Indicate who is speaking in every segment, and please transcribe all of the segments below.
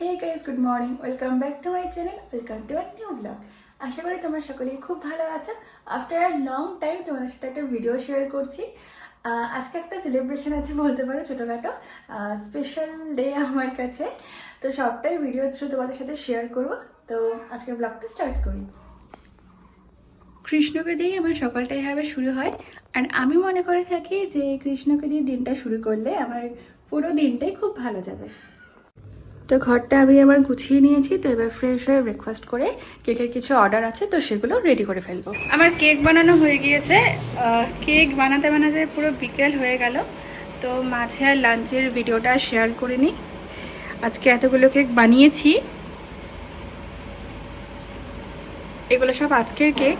Speaker 1: Hey guys, good morning. Welcome back to my channel. Welcome to a new vlog. আশা করি তোমরা সকলেই খুব ভালো আছো। আফটার আ লং টাইম তোমাদের সাথে একটা ভিডিও শেয়ার করছি। আজকে একটা সেলিব্রেশন আছে বলতে পারো, ছোটোখাটো স্পেশাল ডে আমার কাছে। তো সবটাই ভিডিও থ্রু তোমাদের সাথে শেয়ার করব। তো আজকে ব্লগটা স্টার্ট করি। কৃষ্ণকে দিয়েই আমার সকালটা এভাবে শুরু হয়। আর আমি মনে করে থাকি যে কৃষ্ণকে দিয়ে দিনটা শুরু করলে আমার পুরো দিনটাই খুব ভালো যাবে। তো ঘরটা আমি আমার গুছিয়ে নিয়েছি। তো এবার ফ্রেশ হয়ে ব্রেকফাস্ট করে কেকের কিছু অর্ডার আছে, তো সেগুলো রেডি করে ফেলবো। আমার কেক বানানো হয়ে গিয়েছে। কেক বানাতে বানাতে পুরো বিকেল হয়ে গেল। তো মাঝে আর লাঞ্চের ভিডিওটা শেয়ার করিনি। আজকে এতগুলো কেক বানিয়েছি। এগুলো সব আজকের কেক।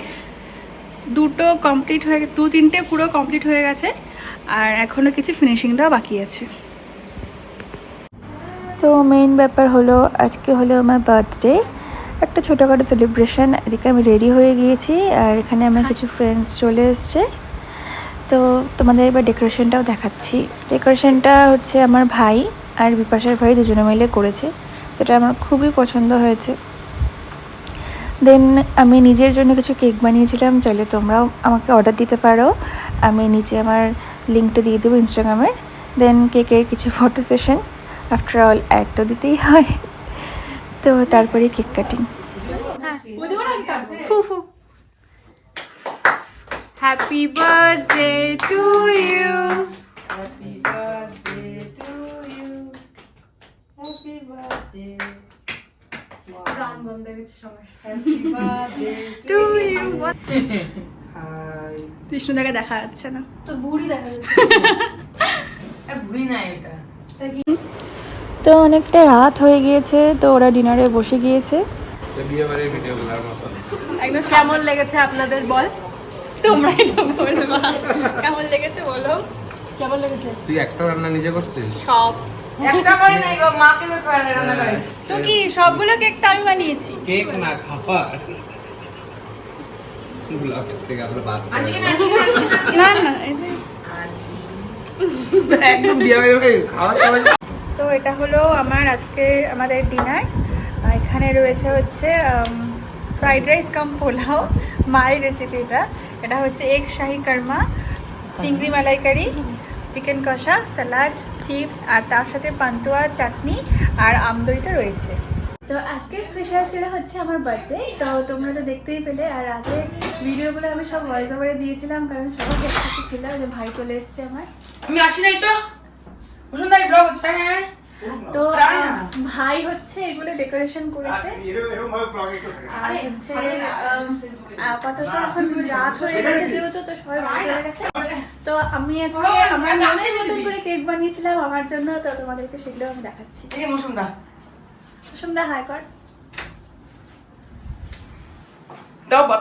Speaker 1: দুটো কমপ্লিট হয়ে, তিনটে পুরো কমপ্লিট হয়ে গেছে। আর এখনও কিছু ফিনিশিং দেওয়া বাকি আছে।
Speaker 2: তো মেইন ব্যাপার হলো আজকে হলো আমার বার্থডে, একটা ছোটোখাটো সেলিব্রেশন। এদিকে আমি রেডি হয়ে গিয়েছি আর এখানে আমার কিছু ফ্রেন্ডস চলে এসছে। তো তোমাদের এবার ডেকোরেশনটাও দেখাচ্ছি। ডেকোরেশনটা হচ্ছে আমার ভাই আর বিপাশার ভাই দুজনে মিলে করেছে, যেটা আমার খুবই পছন্দ হয়েছে। দেন আমি নিজের জন্য কিছু কেক বানিয়েছিলাম, চাইলে তোমরাও আমাকে অর্ডার দিতে পারো। আমি নিচে আমার লিঙ্কটা দিয়ে দেবো ইনস্টাগ্রামের। দেন কেকের কিছু photo session, after all ad তো দিতেই হয়। তো তারপরে কেক কাটিং।
Speaker 1: ফুফু, happy birthday to you.
Speaker 3: Happy birthday to you. Happy birthday.
Speaker 1: গান বন্ধ হয়ে গেছে সবার।
Speaker 3: Happy birthday
Speaker 1: to you.
Speaker 3: Hi.
Speaker 1: কৃষ্ণদাকে দেখা যাচ্ছে না।
Speaker 3: তো বুড়ি দেখা যাচ্ছে। বুড়ি না এটা।
Speaker 2: তো অনেকটা রাত হয়ে গিয়েছে, তো ওরা ডিনারে বসে গিয়েছে।
Speaker 1: একদম কেমন লেগেছে আপনাদের বল, তোমরাই তো বলবা কেমন লেগেছে, বলো কেমন লেগেছে।
Speaker 4: তুই একটা রান্না নিজে করছিস?
Speaker 1: সব
Speaker 3: একটা করে নাই গো, মাকে তো করে রান্না করাইছি।
Speaker 1: তো কি সবগুলো কেক তো আমি বানিয়েছি।
Speaker 4: কেক না, খাবার। ব্লগ থেকে আমরা বাদ করে
Speaker 3: আন্টি
Speaker 1: না না, এই যে
Speaker 4: একদম বিয়ে হয়ে গেছে, খাওয়া সবাই।
Speaker 1: তো এটা হলো আমাদের ডিনার। এখানে রয়েছে হচ্ছে ফ্রাইড রাইস কাম পোলাও, মায়ের রেসিপি। এটা হচ্ছে এগ শাহি কর্মা, চিংড়ি মালাইকারি, চিকেন কষা, স্যালাড, চিপস, আর তার সাথে পান্তুয়া চাটনি আর আমদইটা রয়েছে। তো আজকে স্পেশাল ছিল হচ্ছে আমার বার্থডে। তো তোমরা তো দেখতেই পেলে। আর আগের ভিডিওগুলো আমি সব ভয়েস ওভারে দিয়েছিলাম, কারণ সবাই একসাথে ছিল। যে ভাই চলে এসছে আমার।
Speaker 3: আমি আসি নাই তো। সুন্দর ব্লগ হচ্ছে। হ্যাঁ
Speaker 1: তো ভাই হচ্ছে এগুলো ডেকোরেশন করেছে। আর হচ্ছে আপাতত এখন রাত হয়ে গেছে যেহেতু, তো সবাই বাড়ি চলে গেছে। তো আমি আজকে আমার মনের মতন করে কেক বানিয়েছিলাম আমার জন্য। তো তোমাদেরকে সেগুলো আমি দেখাচ্ছি।
Speaker 3: এই মৌসুমদা।
Speaker 1: সুন্দর হাই কর।
Speaker 3: তাও বা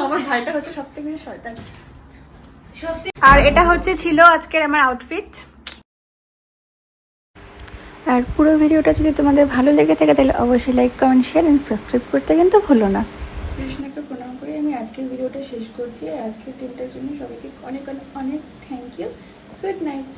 Speaker 1: আমার ভাইটা হচ্ছে সবথেকে বেশি শয়তান।
Speaker 3: সত্যি।
Speaker 1: আর এটা ছিল আজকের আমার আউটফিট।
Speaker 2: আর পুরো ভিডিওটা যদি তোমাদের ভালো লেগে থাকে তাহলে অবশ্যই like, comment, share and subscribe করতে কিন্তু ভুলো না।
Speaker 1: কৃষ্ণকে প্রণাম করে আমি আজকের ভিডিওটা শেষ করছি। আর আজকের দিনটার জন্য সবাইকে অনেক অনেক অনেক থ্যাংক ইউ। Good night.